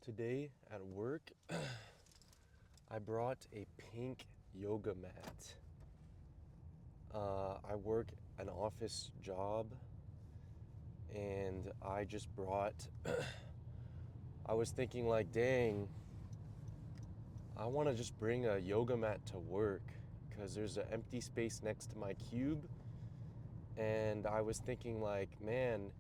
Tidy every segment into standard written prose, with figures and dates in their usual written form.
Today at work, I brought a pink yoga mat. I work an office job and I just brought, I was thinking, like, dang, I want to just bring a yoga mat to work because there's an empty space next to my cube. And I was thinking, like, man,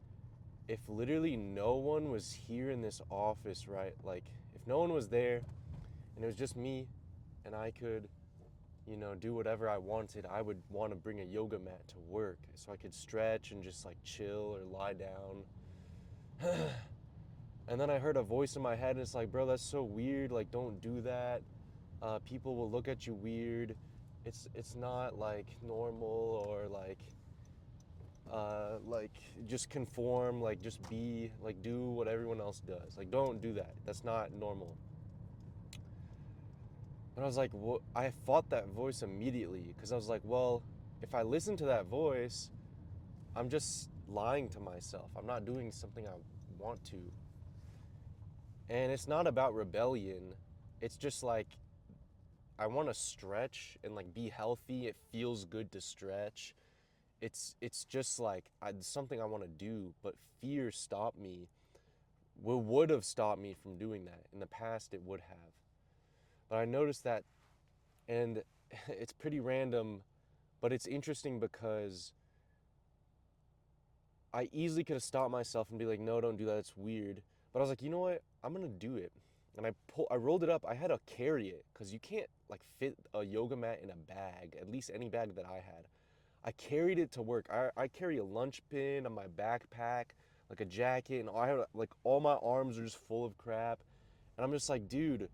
if literally no one was here in this office, right? Like, if no one was there and it was just me and I could, do whatever I wanted, I would want to bring a yoga mat to work so I could stretch and just like chill or lie down. And then I heard a voice in my head and it's like, bro, that's so weird. Like, don't do that. People will look at you weird. It's not like normal or like just conform, like just be, like do what everyone else does. Like, don't do that. That's not normal. And I was like, what? I fought that voice immediately because I was like, well, if I listen to that voice, I'm just lying to myself. I'm not doing something I want to. And it's not about rebellion. It's just like I want to stretch and like be healthy. It feels good to stretch. It's just like something I want to do, but fear stopped me. Would have stopped me from doing that. In the past, it would have. But I noticed that, and it's pretty random, but it's interesting because I easily could have stopped myself and be like, no, don't do that. It's weird. But I was like, you know what? I'm gonna do it. And I rolled it up. I had to carry it because you can't like fit a yoga mat in a bag, at least any bag that I had. I carried it to work. I carry a lunch pin on my backpack, like a jacket, and I had like all my arms are just full of crap. And I'm just like, dude,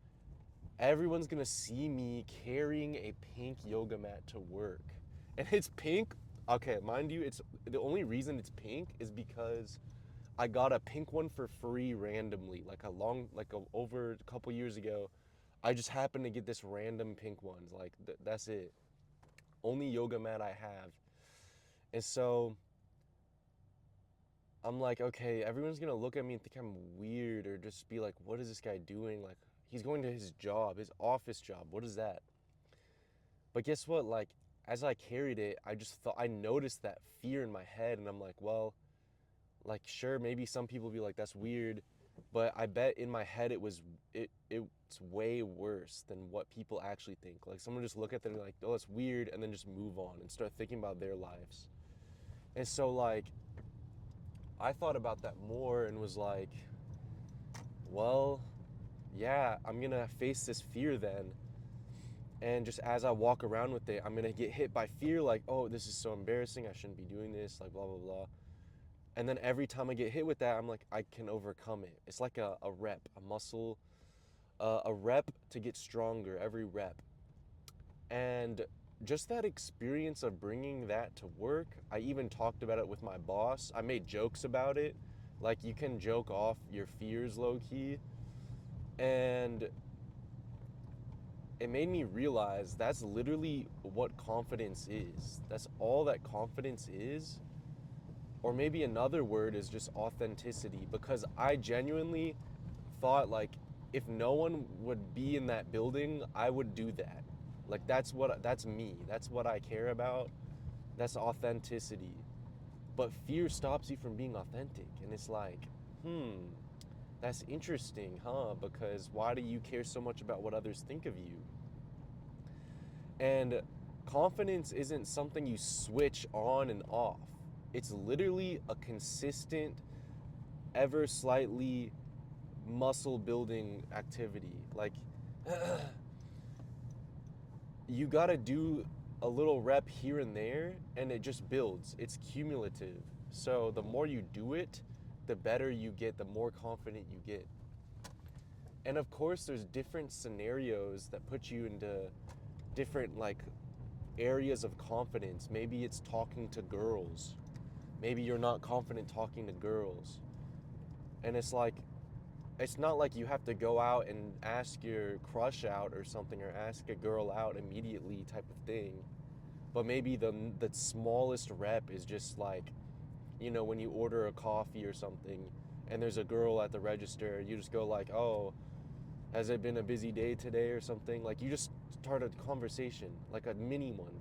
everyone's gonna see me carrying a pink yoga mat to work. And it's pink. Okay, mind you, it's the only reason it's pink is because I got a pink one for free randomly, over a couple years ago. I just happened to get this random pink ones. Like that's it. Only yoga mat I have. And so I'm like, okay, everyone's gonna look at me and think I'm weird or just be like, what is this guy doing? Like, he's going to his job, his office job. What is that? But guess what? Like, as I carried it, I just thought, I noticed that fear in my head, and I'm like, well, like, sure, maybe some people be like, that's weird, but I bet in my head it's way worse than what people actually think. Like, someone just look at them and like, oh, that's weird, and then just move on and start thinking about their lives. And so, like, I thought about that more and was like, well, yeah, I'm gonna face this fear then. And just as I walk around with it, I'm gonna get hit by fear, like, oh, this is so embarrassing, I shouldn't be doing this, like, blah, blah, blah. And then every time I get hit with that, I'm like, I can overcome it. It's like a rep, a muscle, a rep to get stronger every rep. And just that experience of bringing that to work, I even talked about it with my boss. I made jokes about it. Like, you can joke off your fears low key. And it made me realize that's literally what confidence is. That's all that confidence is. Or maybe another word is just authenticity, because I genuinely thought, like, if no one would be in that building, I would do that. Like, that's me. That's what I care about. That's authenticity. But fear stops you from being authentic. And it's like, that's interesting, huh? Because why do you care so much about what others think of you? And confidence isn't something you switch on and off. It's literally a consistent, ever slightly muscle building activity. Like, you gotta do a little rep here and there, and it just builds. It's cumulative. So the more you do it, the better you get, the more confident you get. And of course, there's different scenarios that put you into different, like, areas of confidence. Maybe it's talking to girls. Maybe you're not confident talking to girls. And it's like, it's not like you have to go out and ask your crush out or something, or ask a girl out immediately type of thing. But maybe the smallest rep is just like, when you order a coffee or something and there's a girl at the register, you just go like, "Oh, has it been a busy day today or something?" Like you just start a conversation, like a mini one.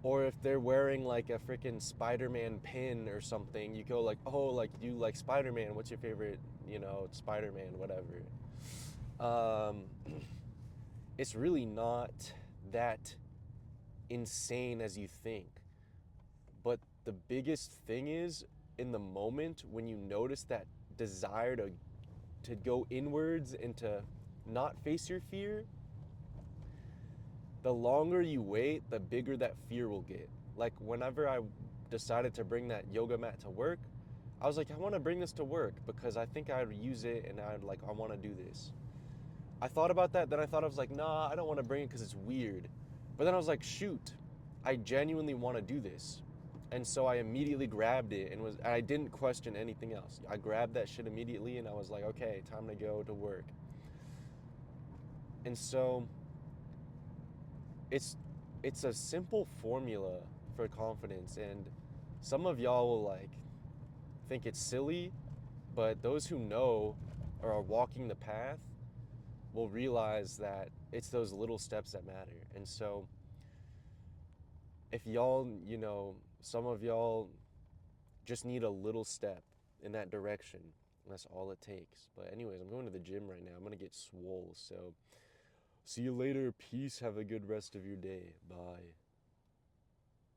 Or if they're wearing like a freaking Spider-Man pin or something, you go like, "Oh, like you like Spider-Man? What's your favorite, Spider-Man, whatever." Um, it's really not that insane as you think. But the biggest thing is in the moment when you notice that desire to go inwards and to not face your fear, the longer you wait, the bigger that fear will get. Like whenever I decided to bring that yoga mat to work, I was like, I want to bring this to work because I think I'd use it and I want to do this. I thought about that, then I was like, nah, I don't want to bring it because it's weird. But then I was like, shoot, I genuinely want to do this. And so I immediately grabbed it and I didn't question anything else. I grabbed that shit immediately and I was like, okay, time to go to work. And so it's it's a simple formula for confidence, and some of y'all will like think it's silly, but those who know or are walking the path will realize that it's those little steps that matter. And so if y'all, some of y'all just need a little step in that direction. That's all it takes. But anyways, I'm going to the gym right now. I'm gonna get swole. So see you later. Peace. Have a good rest of your day. Bye.